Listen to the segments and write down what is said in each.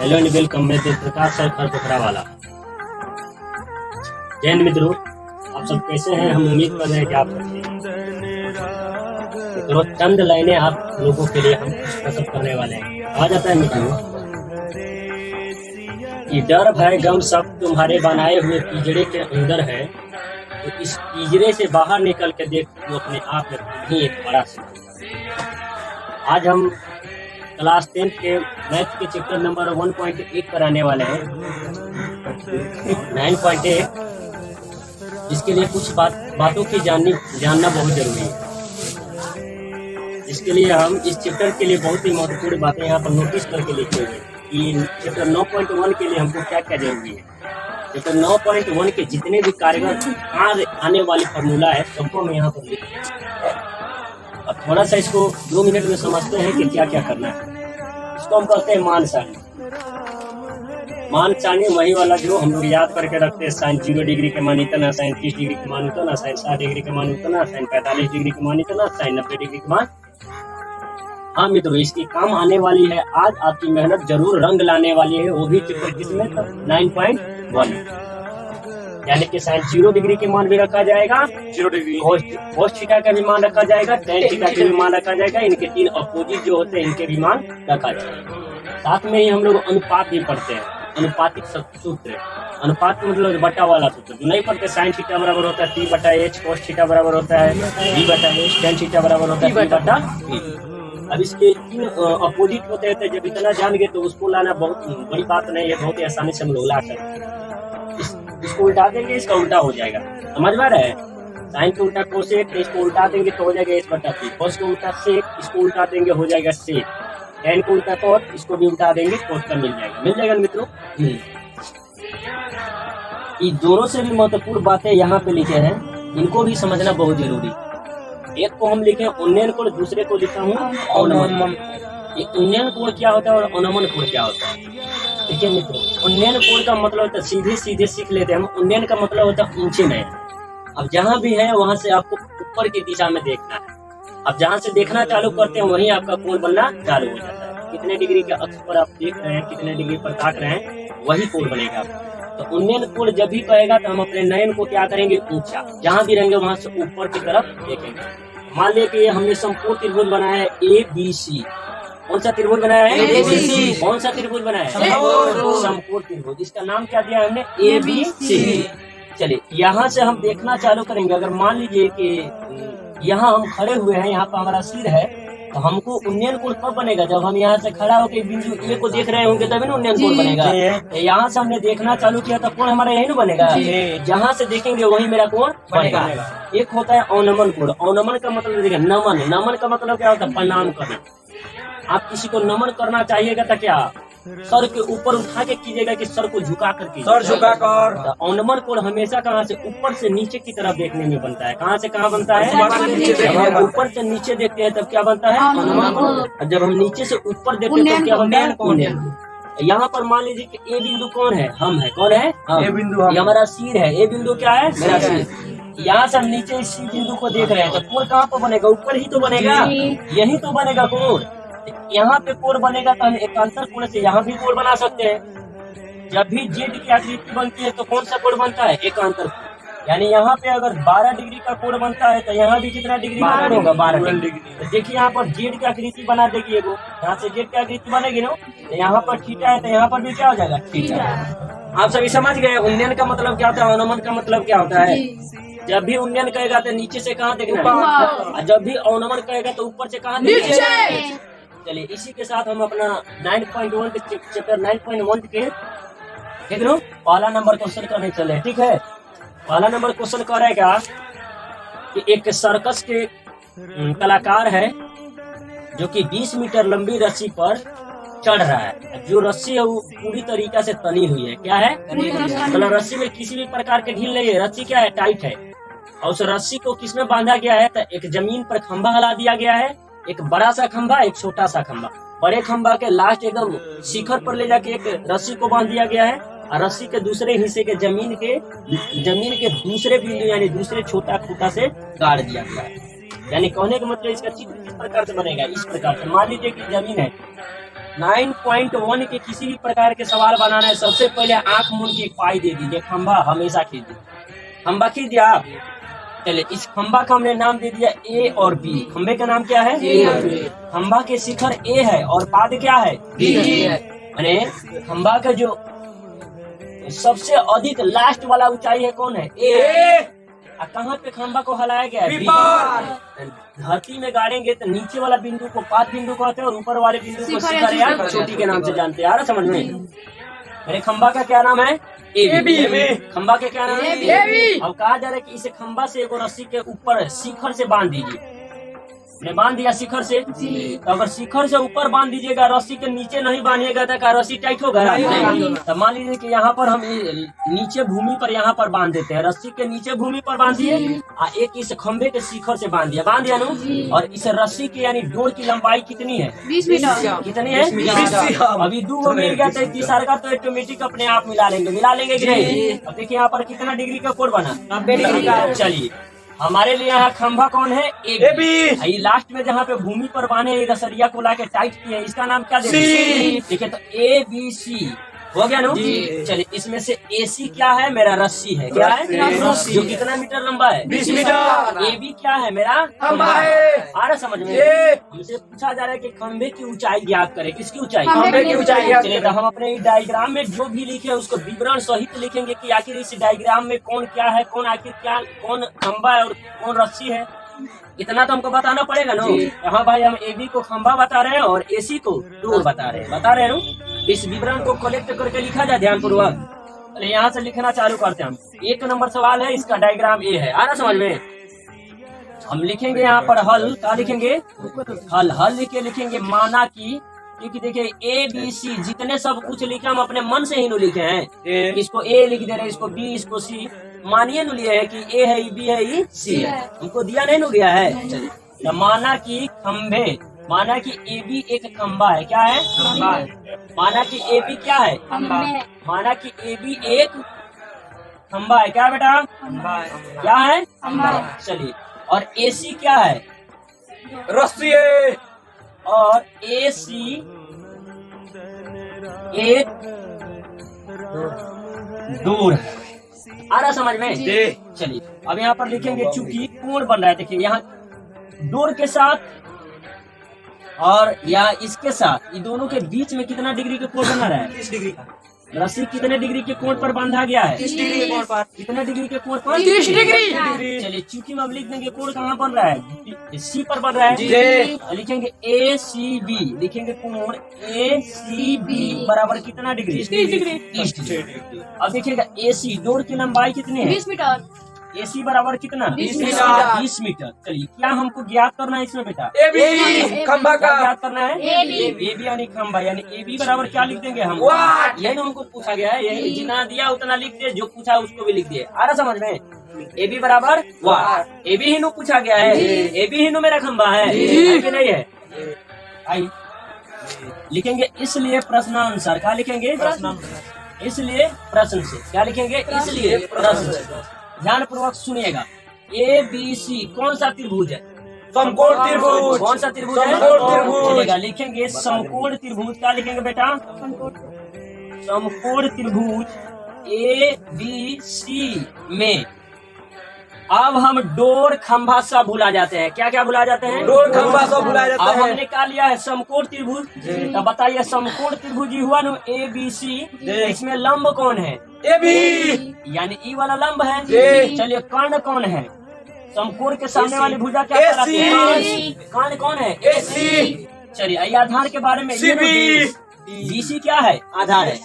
Hello and welcome, मैं Dev Prakash sir खरपोखरा वाला। जय हिंद मित्रों, आप सब कैसे हैं? हम उम्मीद कर रहे हैं कि आप सब ठीक हैं। मित्रों, चंद लाइनें आप लोगों के लिए हम प्रस्तुत करने वाले हैं। आ जाता है मित्रों कि डर भय गम सब तुम्हारे बनाए हुए पिंजरे के अंदर है, तो इस पिंजरे से बाहर निकल के देख तो अपने आप में खुद ही एक बड़ा सिद्धांत। आज हम क्लास 10 के मैथ के चैप्टर नंबर 1.8 पर आने वाले हैं, 9.8, जिसके लिए कुछ बातों की जानना बहुत जरूरी है। इसके लिए हम इस चैप्टर के लिए बहुत ही महत्वपूर्ण बातें यहाँ पर नोटिस करके लिखे हुए कि चैप्टर 9.1 के लिए हमको क्या क्या जरूरी है। चैप्टर 9.1 के जितने भी कार्यक्रम आने वाली फार्मूला है सबको हम यहाँ पर लिखे। अब थोड़ा सा इसको 2 मिनट में समझते हैं कि क्या क्या करना है। इसको हम कहते हैं मान सारणी। मान सारणी वही वाला जो हम लोग याद करके रखते हैं, साइन 0 डिग्री के मान इतना, साइन 30 डिग्री के मान उतना, साइन 60 डिग्री के मान उतना, साइन 45 डिग्री के मान इतना, साइन 90 डिग्री के मान। हाँ मित्रों, इसकी काम आने वाली है। आज आपकी मेहनत जरूर रंग लाने वाली है, वो भी चैप्टर किसमें? 9.1, यानी कि साइन 0 डिग्री के मान भी रखा जाएगा, 0 डिग्री कोस थीटा का भी मान रखा जाएगा, टेन थीटा का भी मान रखा जाएगा। इनके 3 अपोजिट जो होते हैं इनके भी मान रखा जाएगा। साथ में ही हम लोग अनुपात भी पढ़ते हैं, अनुपातिक सूत्र। अनुपात मतलब बटा वाला सूत्र जो नहीं पढ़ते। साइन थीटा बराबर होता है T/H, कोस थीटा बराबर होता है V/H, टेन थीटा बराबर होता है P/T। अब इसके 3 अपोजिट होते हैं, जब इतना जान गए तो उसको लाना बहुत बड़ी बात नहीं है, बहुत ही आसानी से हम लोग ला सकते हैं। इसको उल्टा देंगे, इसका उल्टा हो जाएगा। समझ में आ रहा है? साइन को उल्टा कोसेक, इसको उल्टा देंगे तो हो जाएगा S/P। कोस को उल्टा सेक, इसको उल्टा देंगे हो जाएगा सेक। टेन को उल्टा कोट, इसको भी उल्टा देंगे, कोट का मिल जाएगा मित्रों। ये दोनों से भी महत्वपूर्ण बातें यहाँ पे लिखे हैं, इनको भी समझना बहुत जरूरी। एक को हम लिखे उन्नयन कोण, दूसरे को लिखा हूँ अवनमन। उन्नयन कोण क्या होता है और अवनमन कोण क्या होता है? देखिए मित्रों, उन्नयन कोण का मतलब होता है, सीधे सीख लेते हैं हम। उन्नयन का मतलब होता है ऊंचे में। अब जहाँ भी है वहां से आपको ऊपर की दिशा में देखना है। अब जहाँ से देखना चालू करते हैं वहीं आपका कोण बनना चालू हो जाता है। कितने डिग्री के अक्ष पर आप देख रहे हैं, कितने डिग्री पर ताक रहे हैं, वही कोण बनेगा। तो उन्नयन कोण जब भी कहेगा तो हम अपने नयन को क्या करेंगे? ऊंचा। जहाँ भी रहेंगे वहां से ऊपर की तरफ देखेंगे। मान लिया कि हमने समकोण त्रिभुज बनाया है ABC। कौन सा त्रिभुज बनाया है? ABC। कौन सा त्रिभुज बनाया है? समकोण त्रिभुज। इसका नाम क्या दिया हमने? ABC। चलिए, यहाँ से हम देखना चालू करेंगे। अगर मान लीजिए कि यहाँ हम खड़े हुए हैं, यहाँ पर हमारा सिर है, तो हमको उन्नयन कोण कब बनेगा? जब हम यहाँ से खड़ा होकर बिंदु A को देख रहे होंगे तभी ना उन्नयन कोण बनेगा। यहाँ से हमने देखना चालू किया तो कोण हमारा यही ना बनेगा। जहाँ से देखेंगे वही मेरा कोण बनेगा। एक होता है अवनमन कोण। अवनमन का मतलब देखिए नमन। नमन का मतलब क्या होता है? प्रणाम करना। आप किसी को नमन करना चाहिएगा तो क्या सर के ऊपर उठा के कीजिएगा कि सर को झुका कर कीजिएगा? सर झुका कर। अवनमन कोण हमेशा कहाँ से? ऊपर से नीचे की तरफ देखने में बनता है। कहाँ से कहाँ बनता है? जब हम ऊपर से नीचे देखते हैं तब क्या बनता है? अवनमन कोण। और जब हम नीचे से ऊपर देखते हैं तब क्या बनता है? उन्नयन। यहाँ पर मान लीजिए कि A बिंदु कौन है? हम है। कौन है? A बिंदु। ये हमारा सिर है। A बिंदु क्या है? मेरा सिर। यहाँ से हम नीचे इस बिंदु को देख रहे हैं तो कोण कहाँ पर बनेगा? ऊपर ही तो बनेगा, यही तो बनेगा कोण। यहाँ पे कोण बनेगा तो हम एकांतर कोण से यहाँ भी कोण बना सकते हैं। जब भी जेड की आकृति बनती है तो कौन सा कोण बनता है? एकांतर कोण। यानी यहाँ पे अगर 12 डिग्री का कोण बनता है तो यहाँ भी कितना डिग्री का कोण होगा? 12 डिग्री। तो देखिए यहाँ पर जेड की आकृति बना देगी एगो, यहाँ से जेड की आकृति बनेगी ना, तो यहाँ पर थीटा है तो यहाँ पर भी क्या हो जाएगा? थीटा। आप सभी समझ गए उन्नयन का मतलब क्या होता है, अवनमन का मतलब क्या होता है? जब भी उन्नयन कहेगा तो नीचे से कहाँ देखना है, और जब भी अवनमन कहेगा तो ऊपर से कहाँ देखना है। चलिए, इसी के साथ हम अपना 9.1 के चैप्टर 9.1 के देख लो पहला नंबर क्वेश्चन करने चले। ठीक है, पहला नंबर क्वेश्चन करेगा कि एक सर्कस के कलाकार है जो कि 20 मीटर लंबी रस्सी पर चढ़ रहा है। जो रस्सी है वो पूरी तरीका से तनी हुई है। क्या है? मतलब रस्सी में किसी भी प्रकार के ढील नहीं है। रस्सी क्या है? टाइट है। और उस रस्सी को किसमें बांधा गया है? तो एक जमीन पर खंभा हला दिया गया है, एक बड़ा सा खंभा, एक छोटा सा खंभा। बड़े खंभा के लास्ट एकदम शिखर पर ले जाके एक रस्सी को बांध दिया गया है, और रस्सी के दूसरे हिस्से के जमीन के दूसरे बिंदु यानी दूसरे छोटा खूंटा से गाड़ दिया गया है। यानी कहने का मतलब इसका चित्र किस प्रकार से बनेगा? इस प्रकार से। मान लीजिए कि जमीन है, 9.1 के किसी भी प्रकार के सवाल बनाना है, सबसे पहले आंख मूंद के एक पाई दे दीजिए, खंबा हमेशा खींचिए। खंबा खींच दिया आप, चलिए इस खंबा का हमने नाम दे दिया ए और बी। खंबे का नाम क्या है? ए और बी। खंबा के शिखर ए है और पाद क्या है? बी है। यानी खंबा का जो सबसे अधिक लास्ट वाला ऊंचाई है कौन है? ए। कहाँ पे खंबा को हलाया गया है? धरती में गाड़ेंगे तो नीचे वाला बिंदु को पाद बिंदु कहते हैं और ऊपर वाले बिंदु को शिखर या चोटी के नाम से जानते हैं। आ रहा समझ में? मेरे खंबा का क्या नाम है? A B. खंबा के क्या नाम है? अब कहा जा रहा है कि इसे खंबा से एक रस्सी के ऊपर शिखर से बांध दीजिए। ने बांध दिया शिखर से, तो अगर शिखर से ऊपर बांध दीजिएगा, रस्सी के नीचे नहीं बांधिएगा तो क्या रस्सी टाइट होगा? नहीं। तो मान लीजिए कि यहाँ पर हम नीचे भूमि पर यहाँ पर बांध देते हैं, रस्सी के नीचे भूमि पर बांध दिए, एक इस खंबे के शिखर से बांध दिया नो। और इस रस्सी की यानी डोर की लंबाई कितनी है? 20 मीटर। कितनी है? 20। अभी 2 मिल गया तो तीसरा का तो ऑटोमेटिक अपने आप मिला लेंगे कि नहीं? अब देखिए यहाँ पर कितना डिग्री का कोण बना? 90 डिग्री का। चलिए हमारे लिए यहाँ खंभा कौन है? A B. लास्ट में जहाँ पे भूमि पर बांधे रसरिया को लाके टाइट किए, इसका नाम क्या दे? देखिए तो ए बी सी हो गया नो। चलिए इसमें से ए सी क्या है? मेरा रस्सी है। क्या है? रस्सी। जो कितना मीटर लंबा है? 20 मीटर। ए बी क्या है? मेरा खंबा है। आ रहा समझ में? हमसे पूछा जा रहा है कि खंबे की ऊंचाई ज्ञात करें। किसकी ऊंचाई? खंबे की ऊंचाई। चलिए तो हम अपने डायग्राम में जो भी लिखे उसको विवरण सहित लिखेंगे कि आखिर इस डायग्राम में कौन क्या है, कौन आखिर क्या, कौन खंबा है और कौन रस्सी है। इतना तो हमको बताना पड़ेगा नो। हाँ भाई, हम ए बी को खंबा बता रहे हैं और ए सी को डोर बता रहे हैं नो। इस विवरण को कलेक्ट करके लिखा जाए ध्यान पूर्वक। यहाँ से लिखना चालू करते हैं हम। 1 नंबर सवाल है, इसका डायग्राम ए है। आ रहा समझ में? हम लिखेंगे यहाँ पर हल। क्या लिखेंगे? हल लिख के लिखेंगे माना की, क्योंकि देखिए ए बी सी जितने सब कुछ लिखे हम अपने मन से ही नो लिखे हैं। इसको ए लिख दे रहे हैं, इसको बी, इसको सी। मानिए नो लिए है कि ए है, बी है, सी है, हमको दिया नहीं नो गया है। चलिए माना की खंबे, माना कि ए बी एक खंबा है। क्या है? खंबा है। माना कि ए बी क्या है? खंबा। माना कि ए बी एक खंबा है। क्या बेटा? खंबा है। क्या है? खंबा। चलिए और ए सी क्या है? रस्सी है। और ए सी एक डोर है। आ रहा समझ में? चलिए अब यहाँ पर लिखेंगे चूंकि कोण बन रहा है। देखिए यहाँ डोर के साथ और या इसके साथ, ये दोनों के बीच में कितना डिग्री का कोण बना रहा है? 30 डिग्री का। रस्सी कितने डिग्री के कोण पर बांधा गया है? 30 डिग्री के कोण पर। कितने डिग्री के कोण पर? 30 डिग्री। चलिए चूंकि हम लिख देंगे कोण कहाँ बन रहा है? सी पर बन रहा है। लिखेंगे ए सी बी, लिखेंगे कोण ए सी बी बराबर कितना डिग्री? 30 डिग्री। 30 डिग्री। अब देखिएगा ए सी डोर की लंबाई कितनी है? 20 मीटर। ए सी बराबर कितना? 20 मीटर। 20 मीटर। चलिए क्या हमको ज्ञात करना है इसमें बेटा? ए बी खंबा का ज्ञात करना है। ए बी यानी खंबा, यानी ए बी बराबर क्या लिख देंगे हम? यही ना हमको पूछा गया है, यही जितना दिया उतना लिख दे, जो पूछा उसको भी लिख दिए। आ रहा समझ में? ए बी बराबर वाट। ए बी ही नो पूछा गया है, ए बी ही नो मेरा खंबा है कि नहीं है? आई लिखेंगे इसलिए प्रश्नानुसार। क्या लिखेंगे? इसलिए प्रश्न से। क्या लिखेंगे? इसलिए प्रश्न से। ध्यान पूर्वक सुनिएगा। ए बी सी कौन सा त्रिभुज है? समकोण त्रिभुज। कौन सा त्रिभुज है? चलेगा लिखेंगे समकोण त्रिभुज। क्या लिखेंगे बेटा? समकोण त्रिभुज ए बी सी में अब हम डोर खंभा सब भुला जाते हैं। क्या क्या भुला जाते हैं? डोर खंभा सब भुला जाते हैं। अब हमने क्या लिया है? समकोण त्रिभुज। तो बताइए समकोण त्रिभुज हुआ ना ए बी सी, इसमें लंब कौन है? ए बी, यानी ई वाला लंब है। चलिए कर्ण कौन है? समकोण के सामने वाली भुजा क्या कहलाती है? कर्ण कौन है? ए सी। चलिए आधार के बारे में बी सी क्या है? आधार है।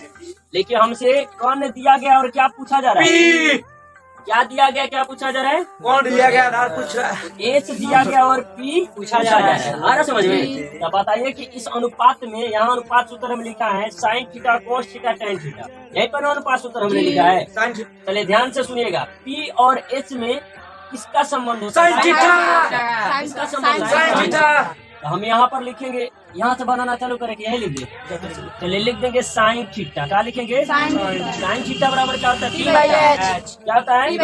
लेकिन हमसे कर्ण दिया गया और क्या पूछा जा रहा है? क्या दिया गया, क्या पूछा जा रहा है? कौन दिया गया? आधार पूछ रहा है। एच दिया गया और पी पूछा जा रहा है। आ रहा समझ में? तो बताइए कि इस अनुपात में, यहाँ अनुपात सूत्र में लिखा है sine theta cos theta tan theta, यही पर अनुपात सूत्र हमने लिखा है। चलिए ध्यान से सुनिएगा। पी और एच में किसका संबंध होता है? किसका संबंध? तो हम यहाँ पर लिखेंगे, यहाँ से बनाना चालू करेंगे, यही लिख दे। चलिए लिख देंगे साइन थीटा। क्या लिखेंगे? साइन थीटा बराबर क्या होता है? P by H. क्या होता है?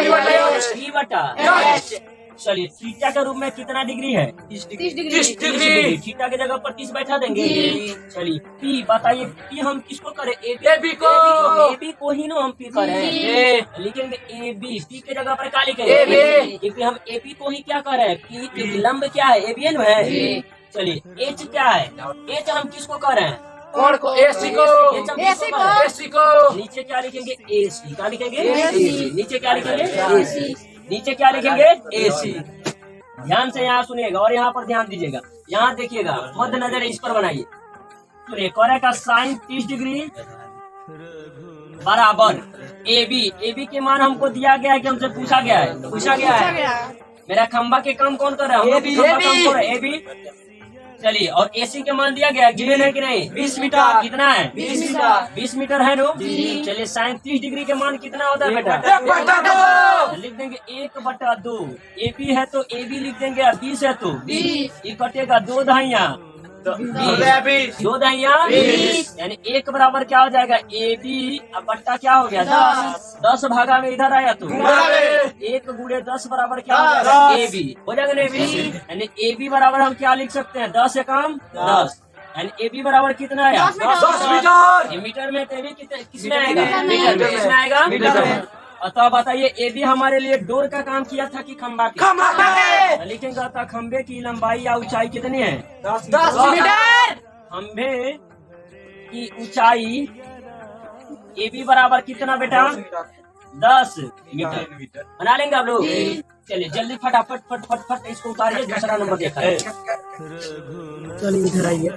पी बटा। चलिए थीटा के रूप में कितना डिग्री है? 30 30 डिग्री। डिग्री। 30 डिग्री। थीटा की जगह पर 30 बैठा देंगे। चलिए पी बताइए, पी हम किसको करें? AB को। AB को ही ना हम पी करें। लिखेंगे AB, पी के जगह पर क्या लिखेंगे? AB। क्योंकि हम AB को ही क्या करें? पी की लंब क्या है? ABN है। चलिए H क्या है? H हम किसको करें? कोण को, AC को। H हम AC किसको को। करें? AC को। नीचे क्या लिखेंगे? AC। क्या लिखेंगे? AC। नीचे क्या लिखेंगे? AC। नीचे क्या लिखेंगे? AC। ध्यान से यहाँ सुनिएगा और यहाँ पर ध्यान दीजिएगा। यहाँ देखिएगा, मध्य नजर इस पर बनाइए। सुनिए, कोरे का साइन 30 डिग्री बराबर AB के मान हमको दिया गया है कि हमसे पूछा गया है? पूछा गया पूछा है। गया। मेरा खंबा के काम कौन कर रहा है? हम लोग खंबा काम कर रहे हैं, AB। चलिए, और AC के मान दिया गया, गिवन है कि नहीं? 20 मीटर। कितना है? 20 मीटर। 20 मीटर है नो? चलिए, साइन 30 डिग्री के मान कितना होता है बेटा? 1/2। लिख देंगे 1/2। AB है तो AB लिख देंगे, 20 है तो 20। ये कटेगा 2 दहाइयाँ, तो 20। 2 दहाइयाँ 20। यानी 1 बराबर क्या हो जाएगा? AB अब बट्टा क्या हो गया? 10। 10 भागा में इधर आया तो 1 गुणे 10 बराबर क्या हो जाएगा? 10। AB हो जाएगा ना? AB यानी AB बराबर हम क्या लिख सकते हैं? 10 एकम 10 यानी AB बराबर कितना आया? 10 मीटर। 10 मीटर। ये मीटर में AB किसमें आएगा? मीटर में। मीटर में। किसमें आएगा? मीटर में। अतः बताइए AB हमारे लिए डोर का काम किया था कि खंबा की? खंबा पे। लिखेंगे अतः खंबे की लंबाई या ऊंचाई कितनी है? 10 मीटर। खंबे की ऊंचाई AB बराबर कितना बेटा? 10 मीटर। बना लेंगे आप लोग? चलिए जल्दी फटाफट फट इसको उतारिए, दूसरा नंबर देखा है। चलिए इधर आइए।